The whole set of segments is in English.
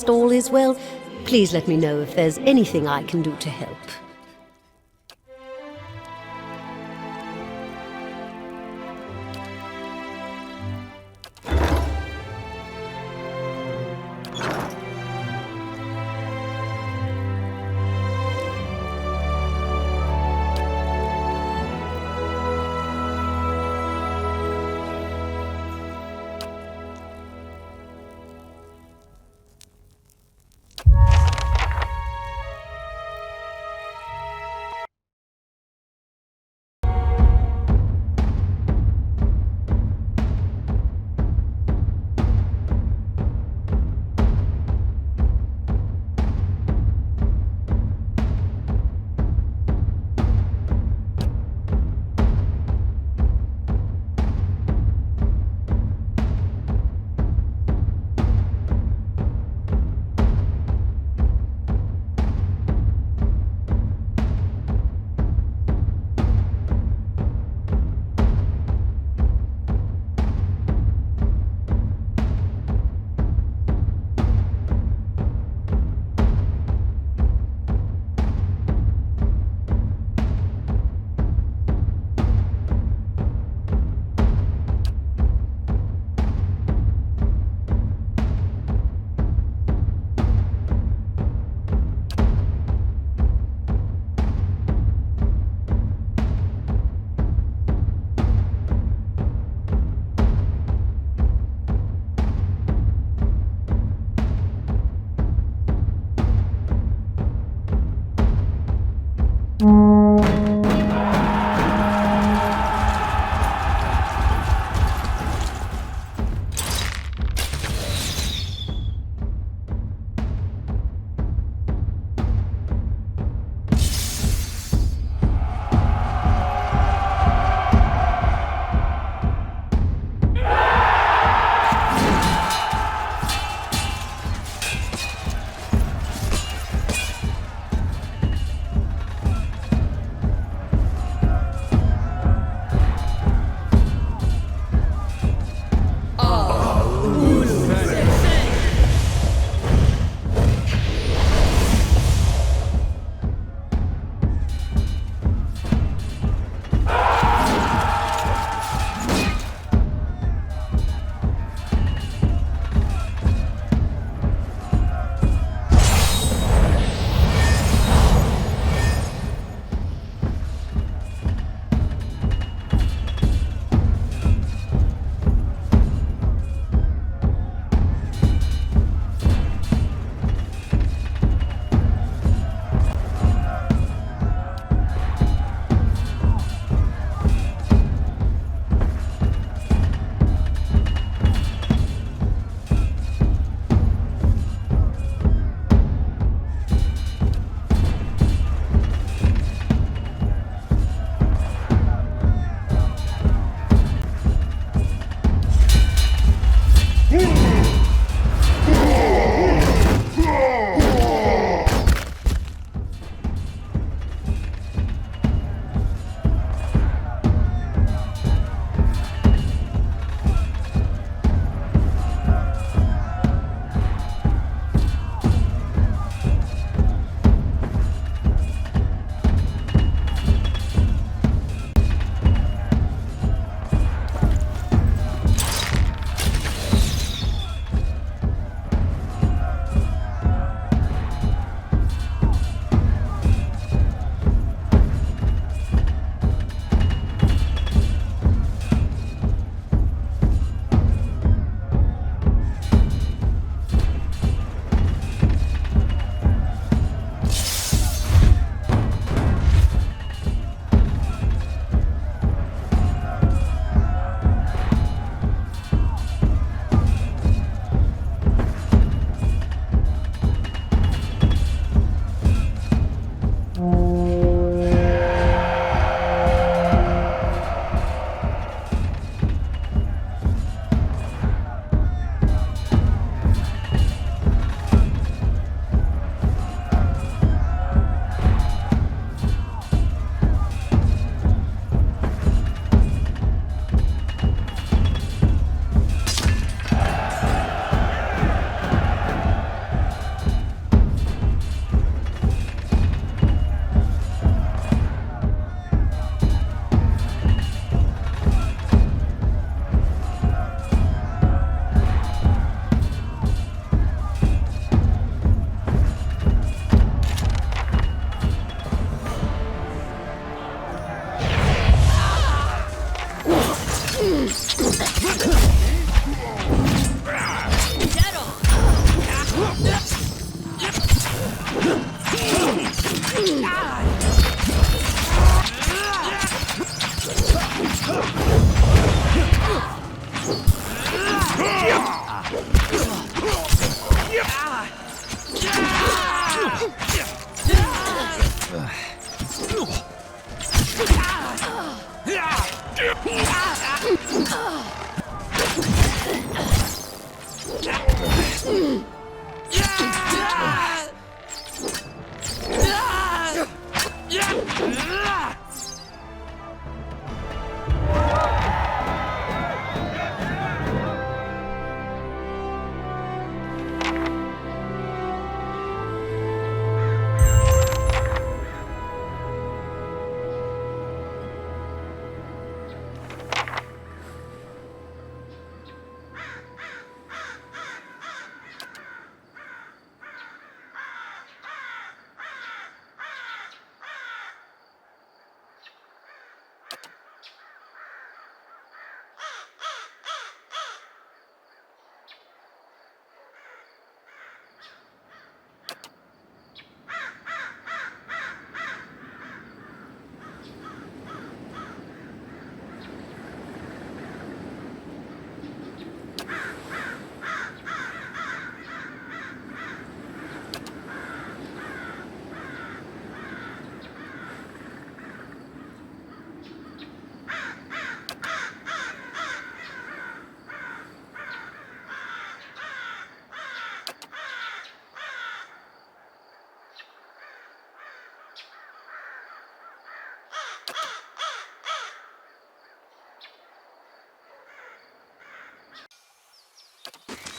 trust all is well. Please let me know if there's anything I can do to help.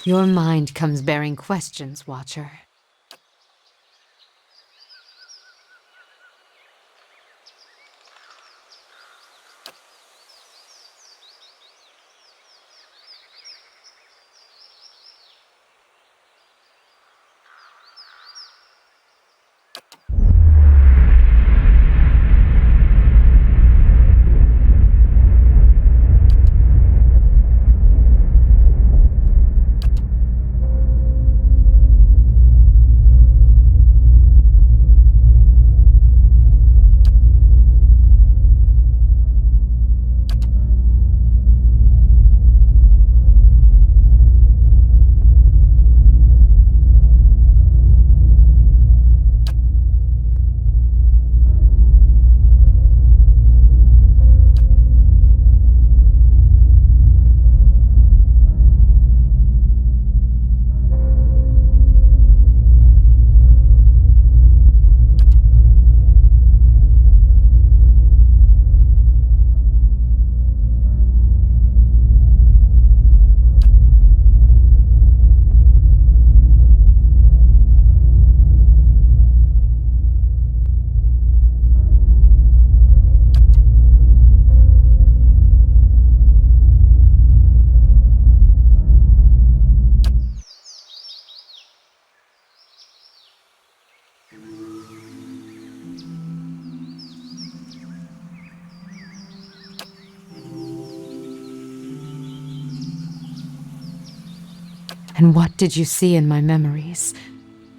Your mind comes bearing questions, Watcher. And what did you see in my memories?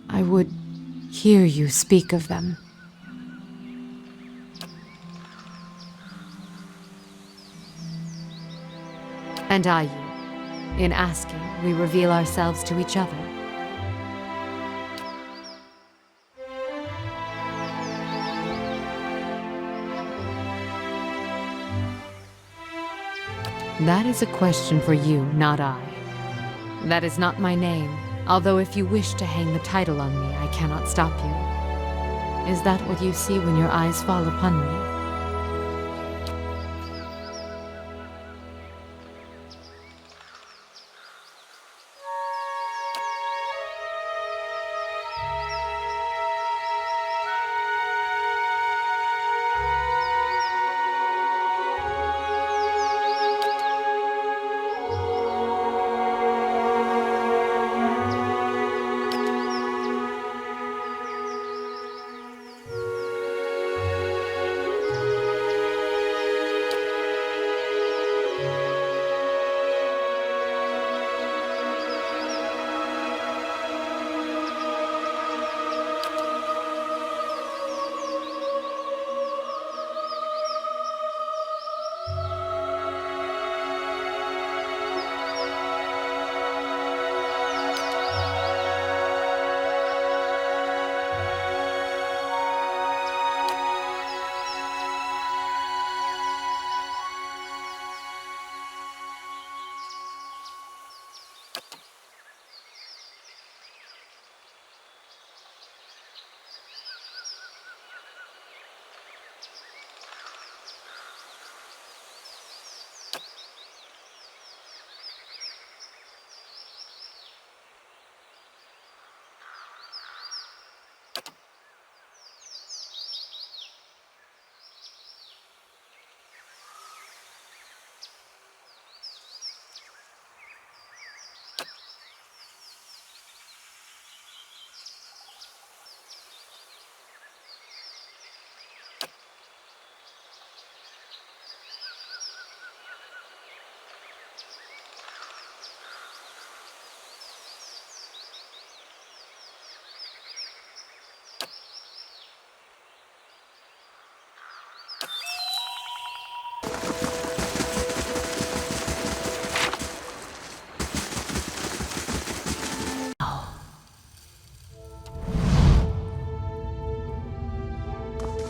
I would hear you speak of them. And I you. In asking, we reveal ourselves to each other. That is a question for you, not I. That is not my name, although if you wish to hang the title on me, I cannot stop you. Is that what you see when your eyes fall upon me?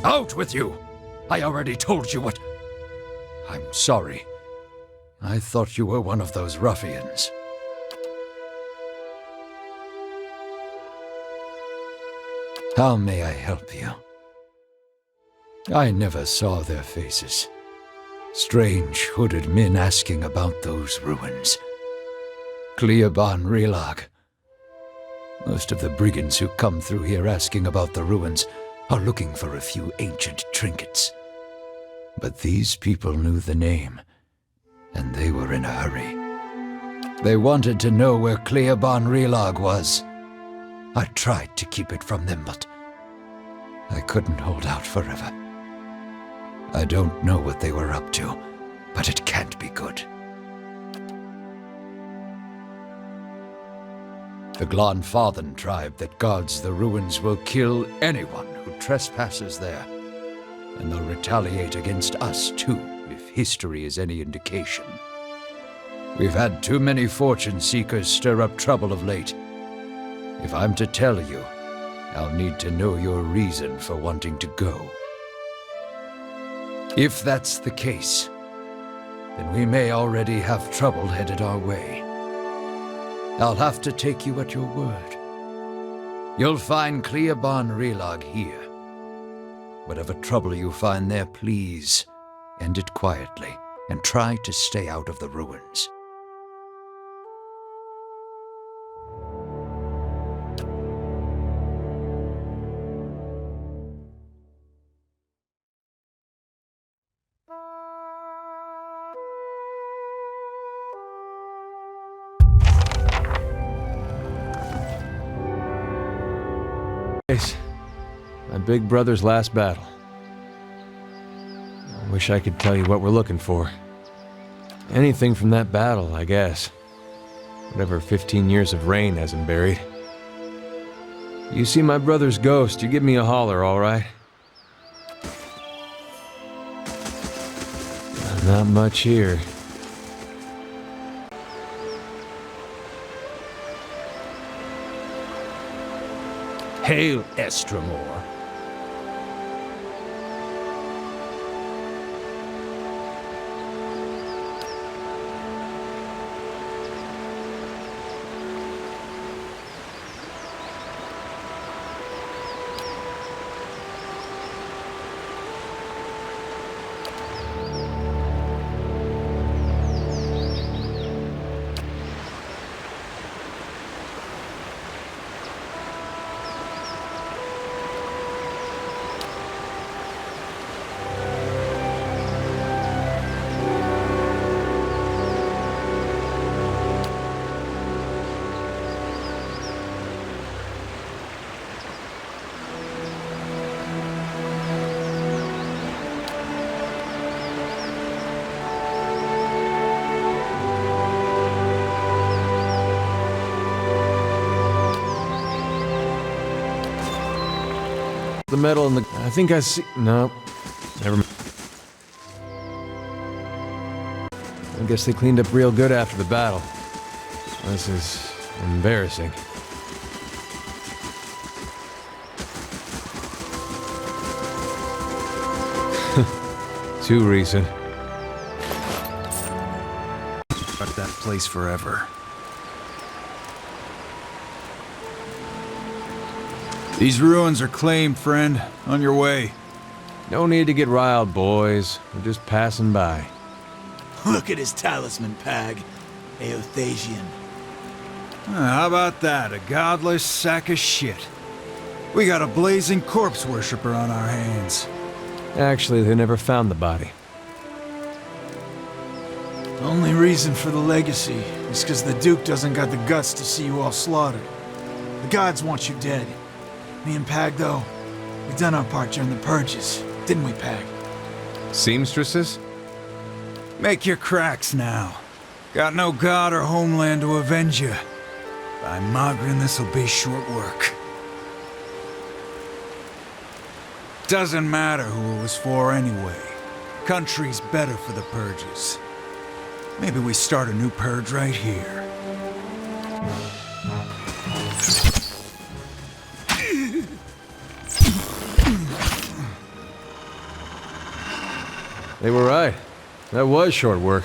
Out with you! I already told you what... I'm sorry. I thought you were one of those ruffians. How may I help you? I never saw their faces. Strange, hooded men asking about those ruins. Cleoban Relag. Most of the brigands who come through here asking about the ruins are looking for a few ancient trinkets. But these people knew the name, and they were in a hurry. They wanted to know where Cleoban Relag was. I tried to keep it from them, but I couldn't hold out forever. I don't know what they were up to, but it can't be good. The Glanfathan tribe that guards the ruins will kill anyone who trespasses there. And they'll retaliate against us, too, if history is any indication. We've had too many fortune seekers stir up trouble of late. If I'm to tell you, I'll need to know your reason for wanting to go. If that's the case, then we may already have trouble headed our way. I'll have to take you at your word. You'll find Cleoban Relag here. Whatever trouble you find there, please end it quietly and try to stay out of the ruins. My big brother's last battle. I wish I could tell you what we're looking for. Anything from that battle, I guess. Whatever 15 years of rain hasn't buried. You see my brother's ghost, you give me a holler, all right? Not much here. Hail, Estramor. The metal in the... I think I see... No. Never mind. I guess they cleaned up real good after the battle. This is embarrassing. Too recent. Fuck that place forever. These ruins are claimed, friend. On your way. No need to get riled, boys. We're just passing by. Look at his talisman, Pag. Eothasian. How about that? A godless sack of shit. We got a blazing corpse worshiper on our hands. Actually, they never found the body. Only reason for the legacy is because the Duke doesn't got the guts to see you all slaughtered. The gods want you dead. Me and Pag, though, we done our part during the purges, didn't we, Pag? Seamstresses? Make your cracks now. Got no god or homeland to avenge you. By Magrin, this'll be short work. Doesn't matter who it was for anyway. Country's better for the purges. Maybe we start a new purge right here. They were right. That was short work.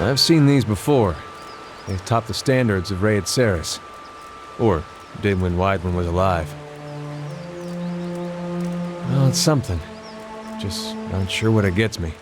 I've seen these before. They top the standards of Raid Ceres. Or did when Icewind was alive. Well, it's something. Just not sure what it gets me.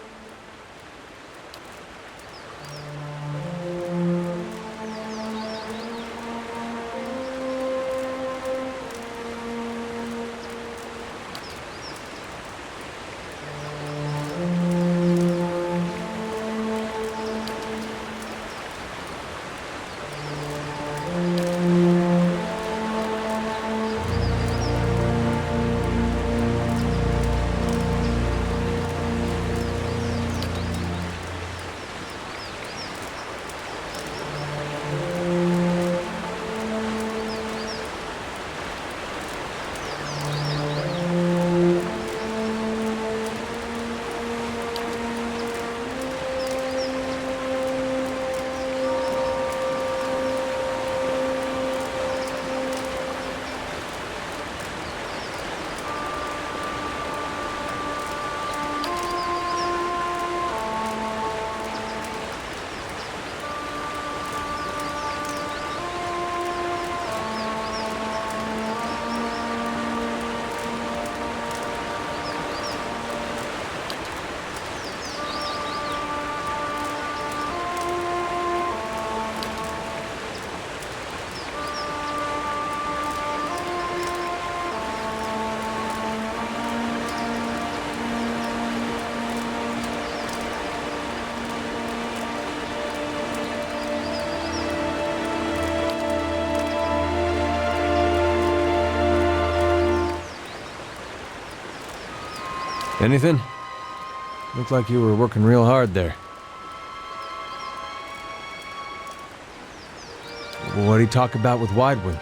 Anything? Looked like you were working real hard there. What'd he talk about with Icewind?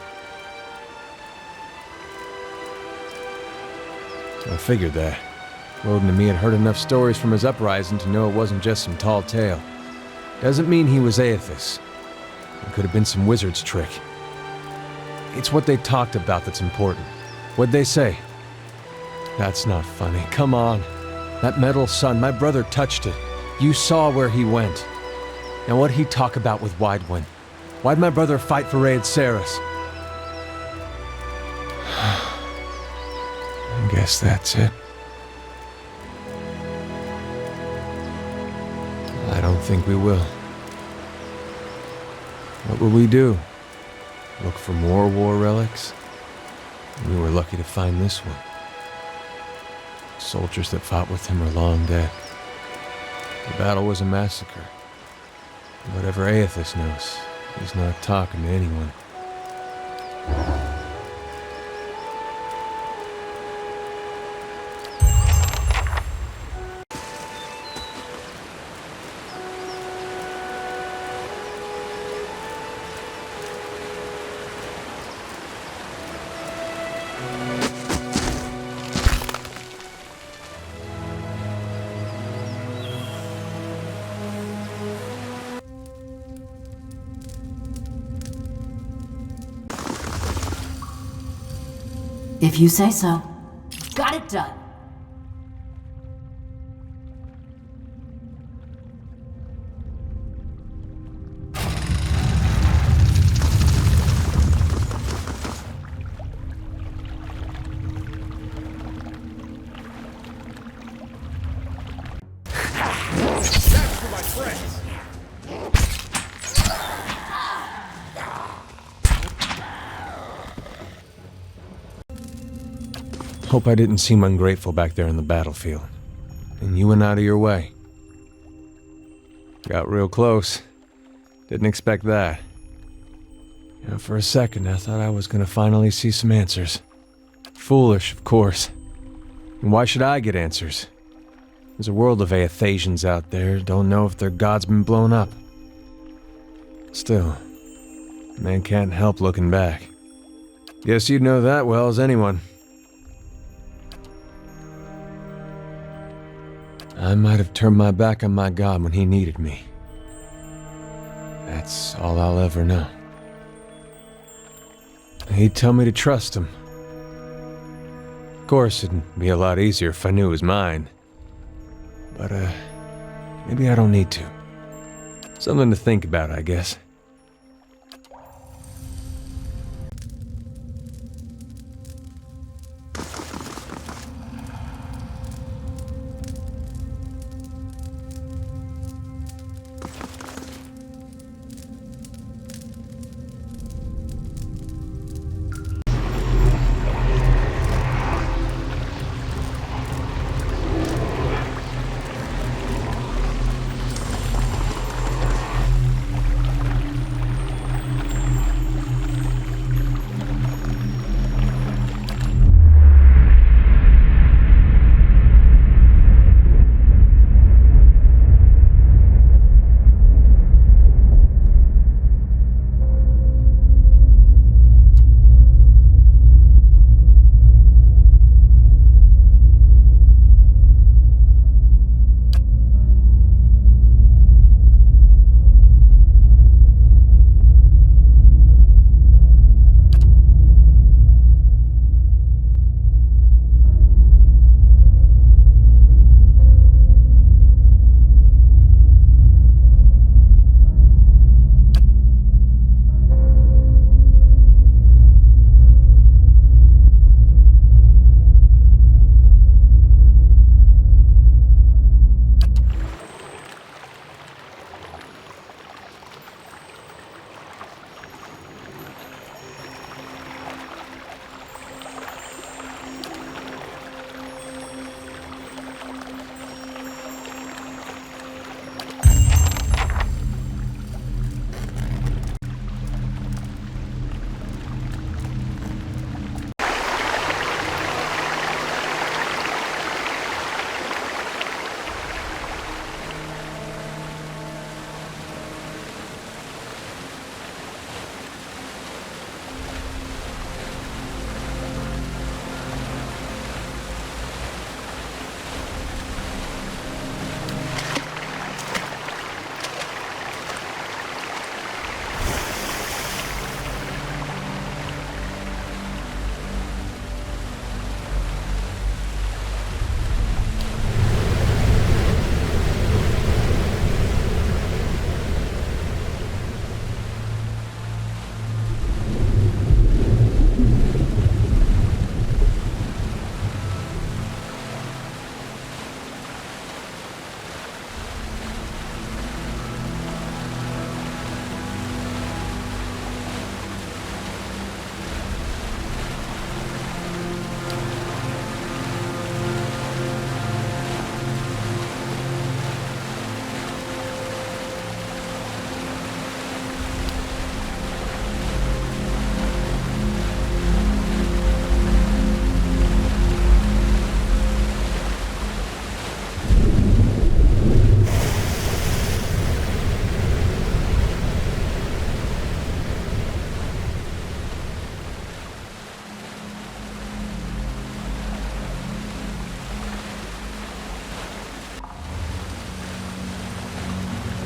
I figured that. Woden and me had heard enough stories from his uprising to know it wasn't just some tall tale. Doesn't mean he was Aethys. It could have been some wizard's trick. It's what they talked about that's important. What'd they say? That's not funny. Come on. That metal sun, my brother touched it. You saw where he went. Now what'd he talk about with Icewind? Why'd my brother fight for Raid Ceres? I guess that's it. I don't think we will. What will we do? Look for more war relics? We were lucky to find this one. Soldiers that fought with him are long dead. The battle was a massacre. Whatever Aethys knows, he's not talking to anyone. If you say so. Got it done. Hope I didn't seem ungrateful back there in the battlefield. And you went out of your way. Got real close. Didn't expect that. You know, for a second, I thought I was gonna finally see some answers. Foolish, of course. And why should I get answers? There's a world of Aethasians out there, don't know if their god's been blown up. Still, man can't help looking back. Guess you'd know that well as anyone. I might have turned my back on my god when he needed me. That's all I'll ever know. He'd tell me to trust him. Of course, it'd be a lot easier if I knew it was mine. But, maybe I don't need to. Something to think about, I guess.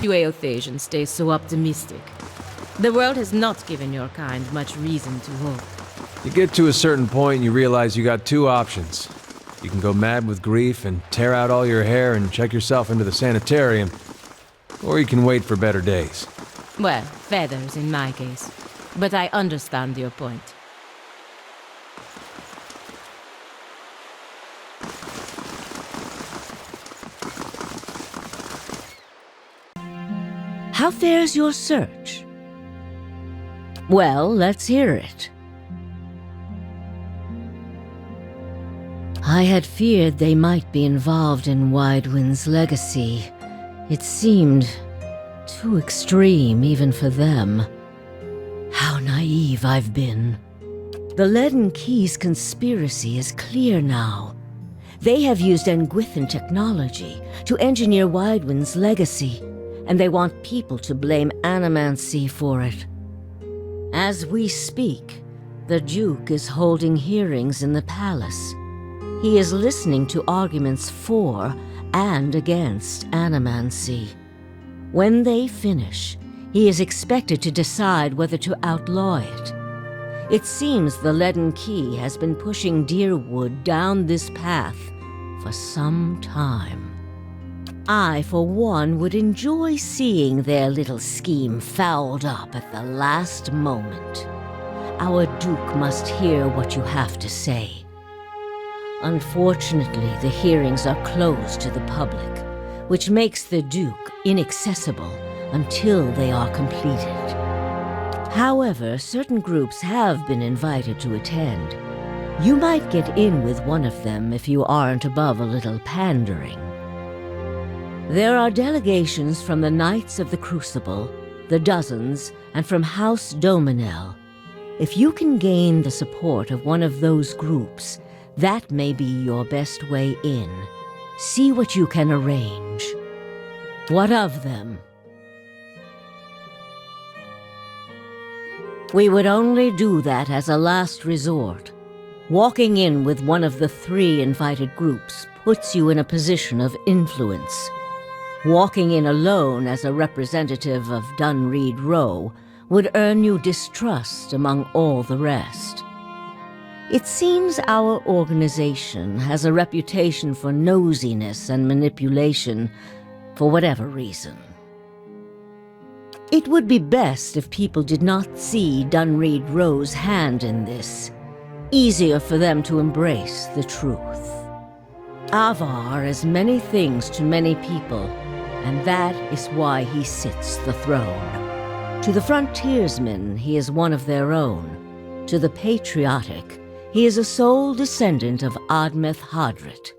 You Eothasians stay so optimistic. The world has not given your kind much reason to hope. You get to a certain point and you realize you got two options. You can go mad with grief and tear out all your hair and check yourself into the sanitarium, or you can wait for better days. Well, feathers in my case. But I understand your point. How fares your search? Well, let's hear it. I had feared they might be involved in Widewind's legacy. It seemed too extreme even for them. How naive I've been. The Leaden Keys conspiracy is clear now. They have used Engwithan technology to engineer Widewind's legacy, and they want people to blame Animancy for it. As we speak, the Duke is holding hearings in the palace. He is listening to arguments for and against animancy. When they finish, he is expected to decide whether to outlaw it. It seems the Leaden Key has been pushing Deerwood down this path for some time. I, for one, would enjoy seeing their little scheme fouled up at the last moment. Our Duke must hear what you have to say. Unfortunately, the hearings are closed to the public, which makes the Duke inaccessible until they are completed. However, certain groups have been invited to attend. You might get in with one of them if you aren't above a little pandering. There are delegations from the Knights of the Crucible, the Dozens, and from House Dominel. If you can gain the support of one of those groups, that may be your best way in. See what you can arrange. What of them? We would only do that as a last resort. Walking in with one of the 3 invited groups puts you in a position of influence. Walking in alone as a representative of Dunreed Row would earn you distrust among all the rest. It seems our organization has a reputation for nosiness and manipulation for whatever reason. It would be best if people did not see Dunreed Row's hand in this. Easier for them to embrace the truth. Avar is many things to many people, and that is why he sits the throne. To the frontiersmen, he is one of their own. To the patriotic, he is a sole descendant of Admeth Hadrit.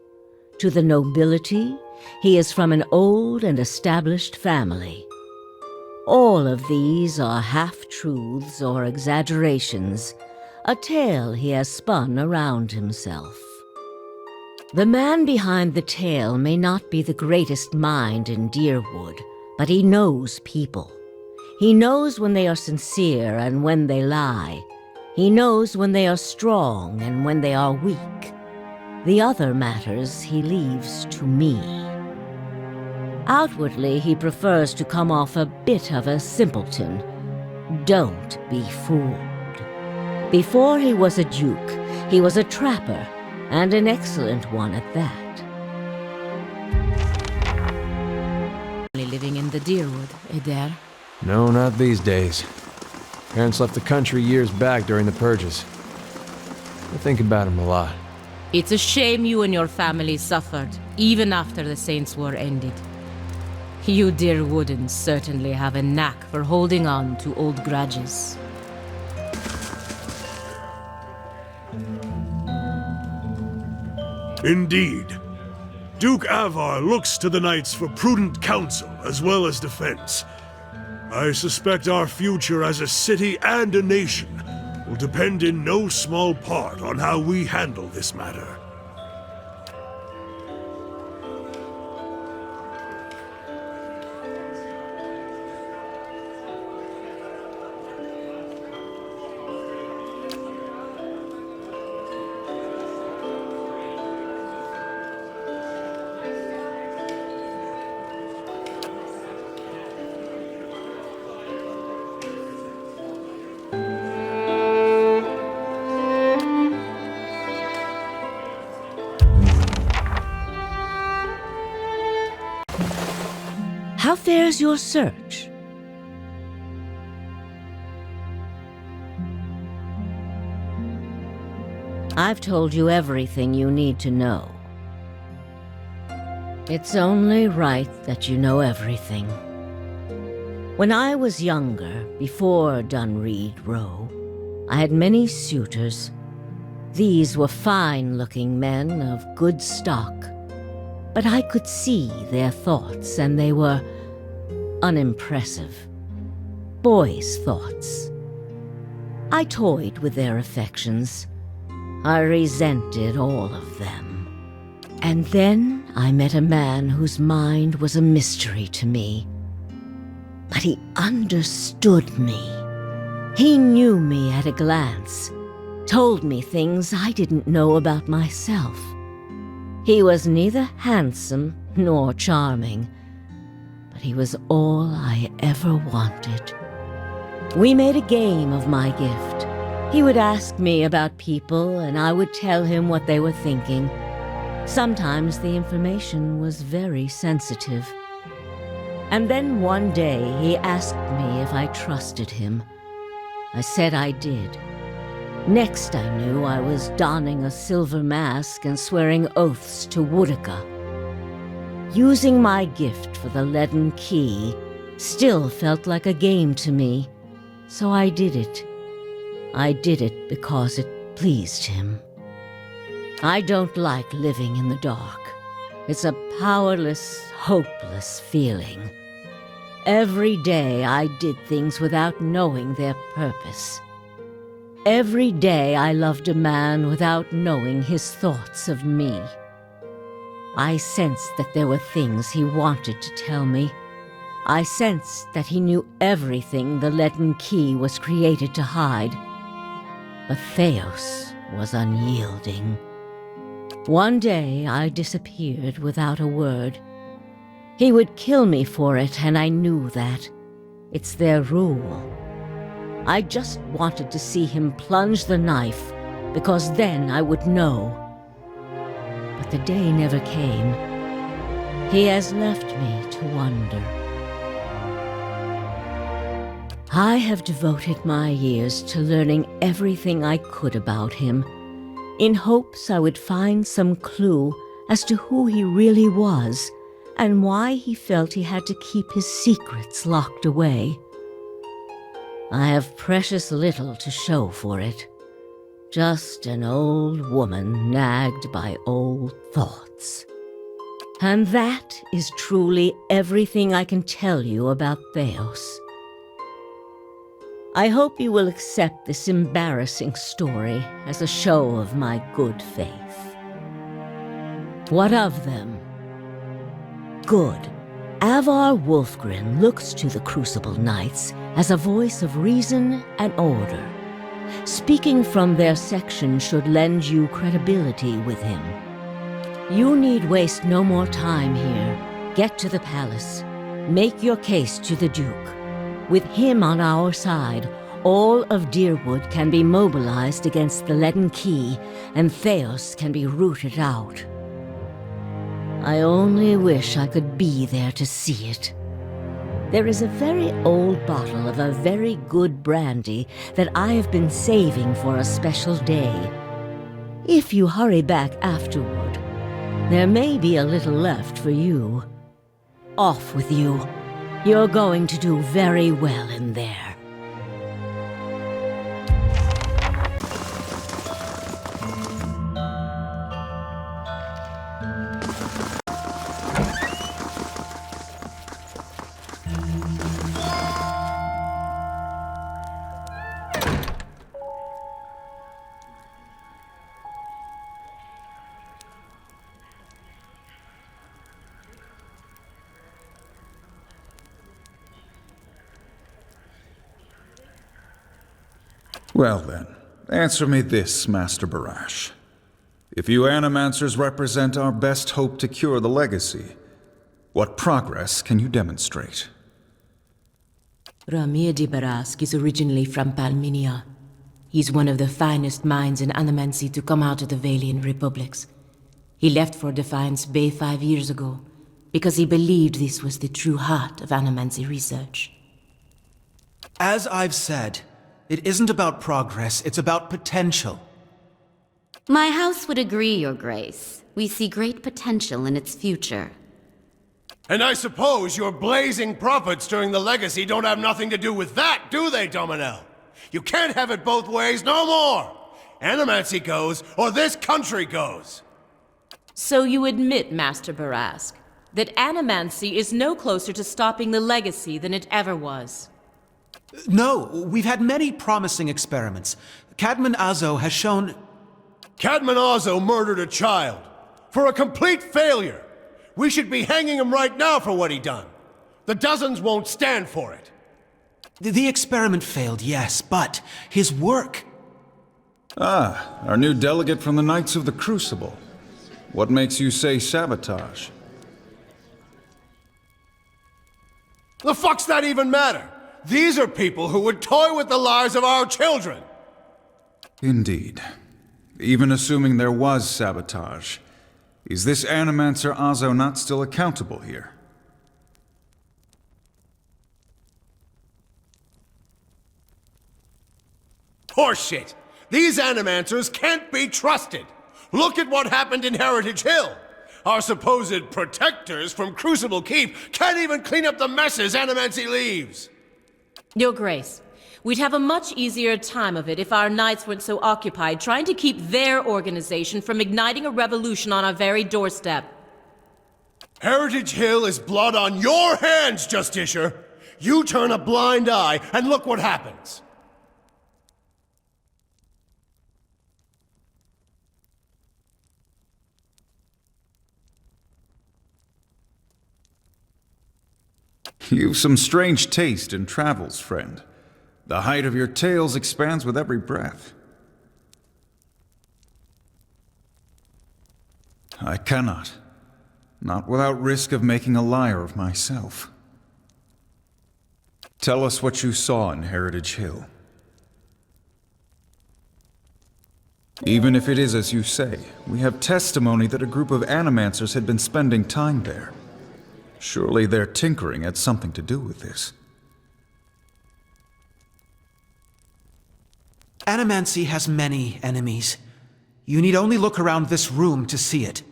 To the nobility, he is from an old and established family. All of these are half-truths or exaggerations, a tale he has spun around himself. The man behind the tale may not be the greatest mind in Deerwood, but he knows people. He knows when they are sincere and when they lie. He knows when they are strong and when they are weak. The other matters he leaves to me. Outwardly, he prefers to come off a bit of a simpleton. Don't be fooled. Before he was a duke, he was a trapper, and an excellent one at that. Only living in the Deerwood, Adair. No, not these days. Parents left the country years back during the purges. I think about him a lot. It's a shame you and your family suffered, even after the Saints' War ended. You Deerwoodans certainly have a knack for holding on to old grudges. Indeed. Duke Avar looks to the Knights for prudent counsel as well as defense. I suspect our future as a city and a nation will depend in no small part on how we handle this matter. How fares your search? I've told you everything you need to know. It's only right that you know everything. When I was younger, before Dunreed Row, I had many suitors. These were fine-looking men of good stock, but I could see their thoughts, and they were unimpressive. Boys' thoughts. I toyed with their affections. I resented all of them. And then I met a man whose mind was a mystery to me. But he understood me. He knew me at a glance, told me things I didn't know about myself. He was neither handsome nor charming, but he was all I ever wanted. We made a game of my gift. He would ask me about people, and I would tell him what they were thinking. Sometimes the information was very sensitive. And then one day he asked me if I trusted him. I said I did. Next I knew I was donning a silver mask and swearing oaths to Woodica. Using my gift for the leaden key still felt like a game to me, so I did it. I did it because it pleased him. I don't like living in the dark. It's a powerless, hopeless feeling. Every day I did things without knowing their purpose. Every day I loved a man without knowing his thoughts of me. I sensed that there were things he wanted to tell me. I sensed that he knew everything the leaden key was created to hide. But Theos was unyielding. One day I disappeared without a word. He would kill me for it, and I knew that. It's their rule. I just wanted to see him plunge the knife, because then I would know. But the day never came. He has left me to wonder. I have devoted my years to learning everything I could about him, in hopes I would find some clue as to who he really was, and why he felt he had to keep his secrets locked away. I have precious little to show for it. Just an old woman nagged by old thoughts. And that is truly everything I can tell you about Theos. I hope you will accept this embarrassing story as a show of my good faith. What of them? Good. Avar Wolfgren looks to the Crucible Knights as a voice of reason and order. Speaking from their section should lend you credibility with him. You need waste no more time here. Get to the palace. Make your case to the Duke. With him on our side, all of Deerwood can be mobilized against the leaden key, and Theos can be rooted out. I only wish I could be there to see it. There is a very old bottle of a very good brandy that I have been saving for a special day. If you hurry back afterward, there may be a little left for you. Off with you. You're going to do very well in there. Well then, answer me this, Master Barash. If you Animancers represent our best hope to cure the legacy, what progress can you demonstrate? Ramir de Barask is originally from Palminia. He's one of the finest minds in Animancy to come out of the Valian Republics. He left for Defiance Bay 5 years ago, because he believed this was the true heart of Animancy research. As I've said, it isn't about progress, it's about potential. My house would agree, Your Grace. We see great potential in its future. And I suppose your blazing profits during the legacy don't have nothing to do with that, do they, Dominel? You can't have it both ways no more! Animancy goes, or this country goes! So you admit, Master Barask, that Animancy is no closer to stopping the legacy than it ever was? No, we've had many promising experiments. Cadman Azo has shown... Cadman Azo murdered a child. For a complete failure. We should be hanging him right now for what he done. The dozens won't stand for it. The experiment failed, yes, but his work... Ah, our new delegate from the Knights of the Crucible. What makes you say sabotage? The fuck's that even matter? These are people who would toy with the lives of our children! Indeed. Even assuming there was sabotage, is this Animancer Azo not still accountable here? Horseshit! These Animancers can't be trusted! Look at what happened in Heritage Hill! Our supposed protectors from Crucible Keep can't even clean up the messes Animancy leaves! Your Grace, we'd have a much easier time of it if our knights weren't so occupied trying to keep their organization from igniting a revolution on our very doorstep. Heritage Hill is blood on your hands, Justiciar! You turn a blind eye, and look what happens! You've some strange taste in travels, friend. The height of your tales expands with every breath. I cannot. Not without risk of making a liar of myself. Tell us what you saw in Heritage Hill. Even if it is as you say, we have testimony that a group of Animancers had been spending time there. Surely their tinkering had something to do with this. Animancy has many enemies. You need only look around this room to see it.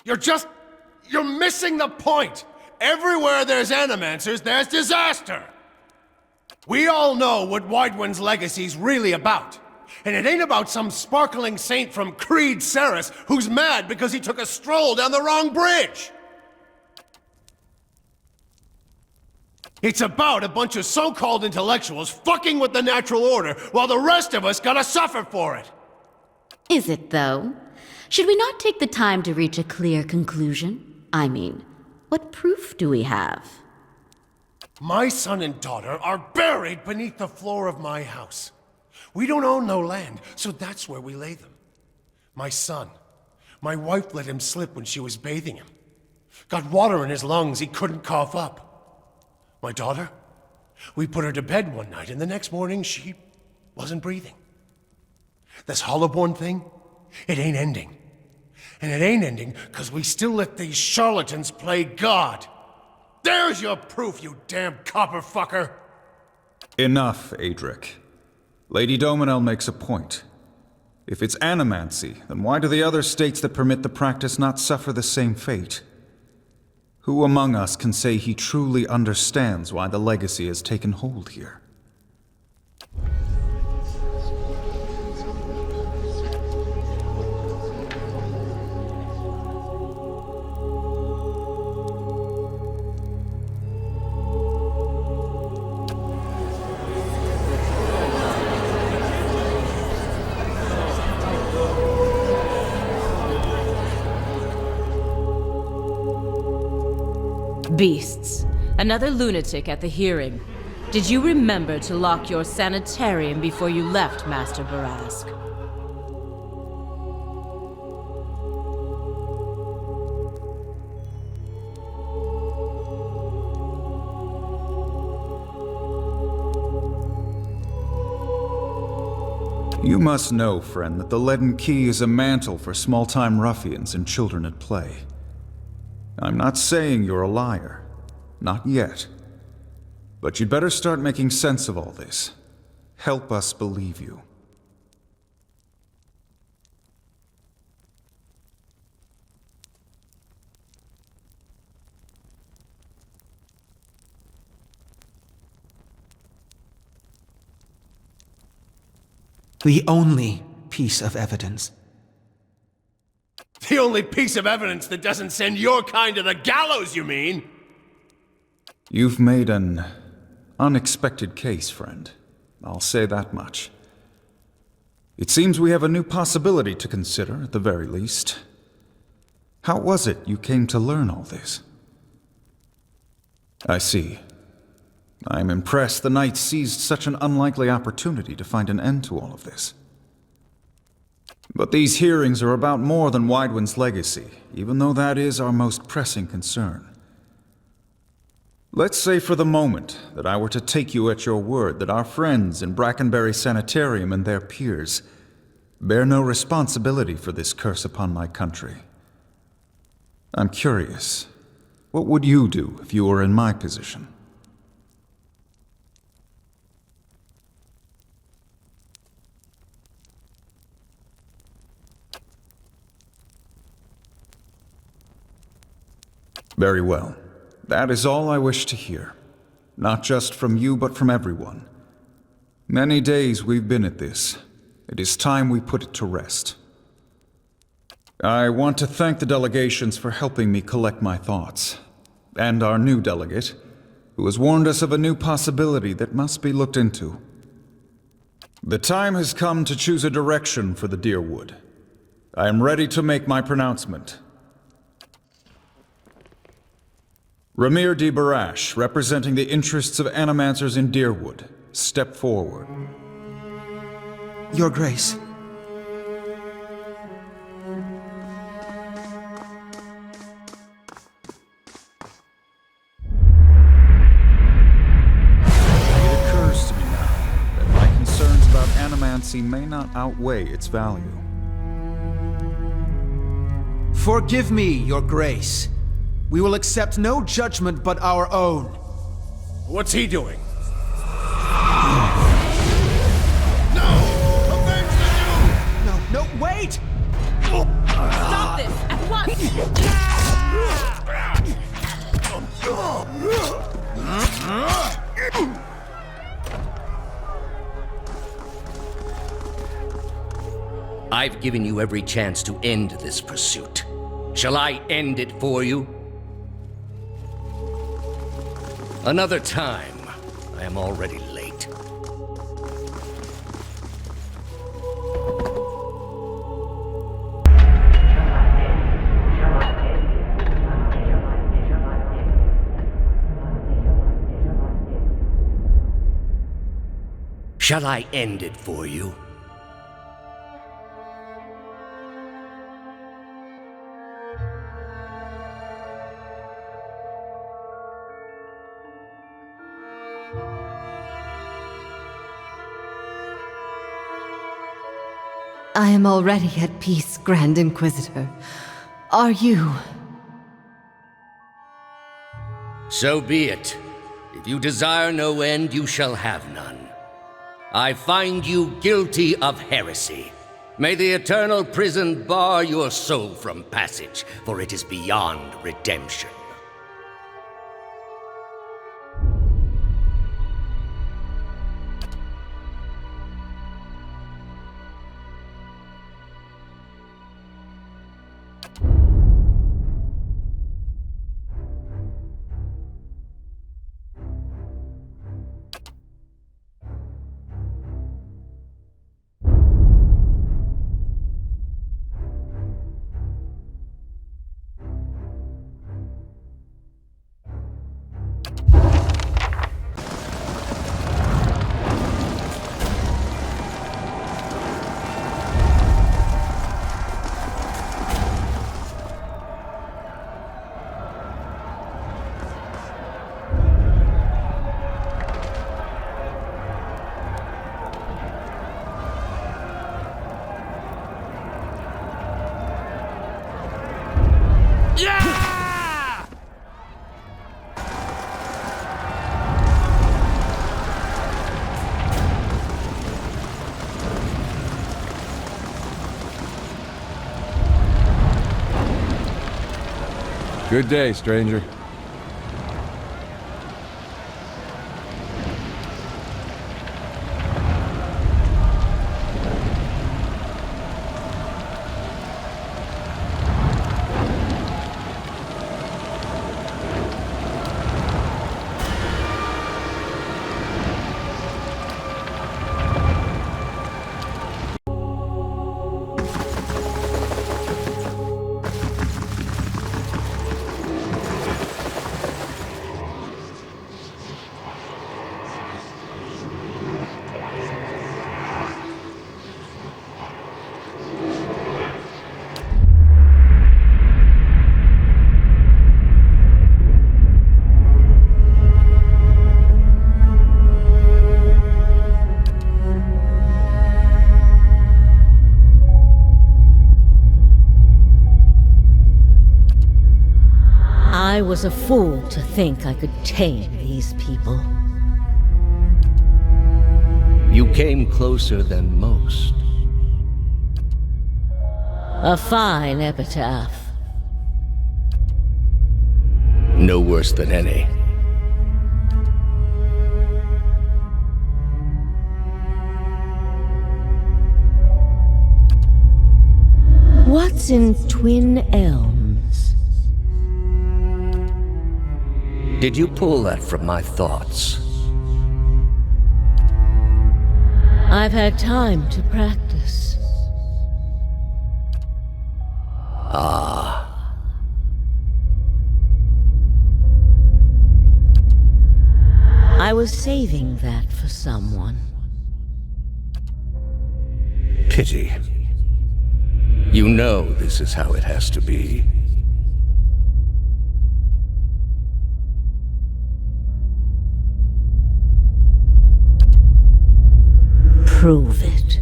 You're missing the point! Everywhere there's Animancers, there's disaster! We all know what Widewind's legacy's really about. And it ain't about some sparkling saint from Creed Ceres who's mad because he took a stroll down the wrong bridge! It's about a bunch of so-called intellectuals fucking with the natural order while the rest of us gotta suffer for it! Is it, though? Should we not take the time to reach a clear conclusion? I mean, what proof do we have? My son and daughter are buried beneath the floor of my house. We don't own no land, so that's where we lay them. My son. My wife let him slip when she was bathing him. Got water in his lungs he couldn't cough up. My daughter? We put her to bed one night, and the next morning she wasn't breathing. This Hollowborn thing, it ain't ending. And it ain't ending because we still let these charlatans play God. There's your proof, you damn copper fucker! Enough, Adric. Lady Dominel makes a point. If it's animancy, then why do the other states that permit the practice not suffer the same fate? Who among us can say he truly understands why the legacy has taken hold here? Beasts. Another lunatic at the hearing. Did you remember to lock your sanitarium before you left, Master Barask? You must know, friend, that the Leaden Key is a mantle for small-time ruffians and children at play. I'm not saying you're a liar. Not yet. But you'd better start making sense of all this. Help us believe you. The only piece of evidence. The only piece of evidence that doesn't send your kind to the gallows, you mean? You've made an unexpected case, friend. I'll say that much. It seems we have a new possibility to consider, at the very least. How was it you came to learn all this? I see. I'm impressed the Knights seized such an unlikely opportunity to find an end to all of this. But these hearings are about more than Widewind's legacy, even though that is our most pressing concern. Let's say for the moment that I were to take you at your word that our friends in Brackenbury Sanitarium and their peers bear no responsibility for this curse upon my country. I'm curious, what would you do if you were in my position? Very well. That is all I wish to hear. Not just from you, but from everyone. Many days we've been at this. It is time we put it to rest. I want to thank the delegations for helping me collect my thoughts, and our new delegate, who has warned us of a new possibility that must be looked into. The time has come to choose a direction for the Deerwood. I am ready to make my pronouncement. Ramir D. Barash, representing the interests of animancers in Deerwood, step forward. Your Grace. It occurs to me now that my concerns about animancy may not outweigh its value. Forgive me, Your Grace. We will accept no judgment but our own. What's he doing? No, wait! Stop this at once! I've given you every chance to end this pursuit. Shall I end it for you? Another time. I am already late. Shall I end it for you? I am already at peace, Grand Inquisitor. Are you? So be it. If you desire no end, you shall have none. I find you guilty of heresy. May the eternal prison bar your soul from passage, for it is beyond redemption. Good day, stranger. I was a fool to think I could tame these people. You came closer than most. A fine epitaph. No worse than any. What's in Twin Elms? Did you pull that from my thoughts? I've had time to practice. Ah. I was saving that for someone. Pity. You know this is how it has to be. Prove it.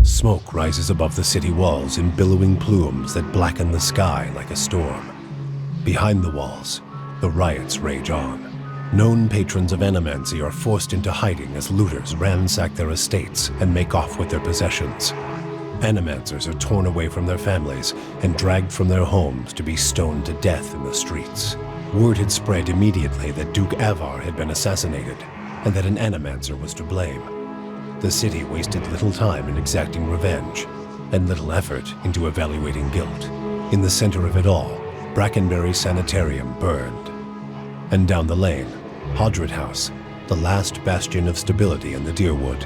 Smoke rises above the city walls in billowing plumes that blacken the sky like a storm. Behind the walls, the riots rage on. Known patrons of Animancy are forced into hiding as looters ransack their estates and make off with their possessions. Animancers are torn away from their families and dragged from their homes to be stoned to death in the streets. Word had spread immediately that Duke Avar had been assassinated, and that an Animancer was to blame. The city wasted little time in exacting revenge, and little effort into evaluating guilt. In the center of it all, Brackenberry Sanitarium burned. And down the lane, Hodred House, the last bastion of stability in the Deerwood,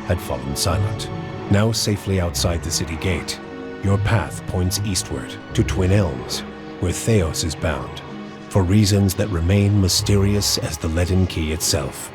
had fallen silent. Now safely outside the city gate, your path points eastward to Twin Elms, where Theos is bound, for reasons that remain mysterious as the Leaden Key itself.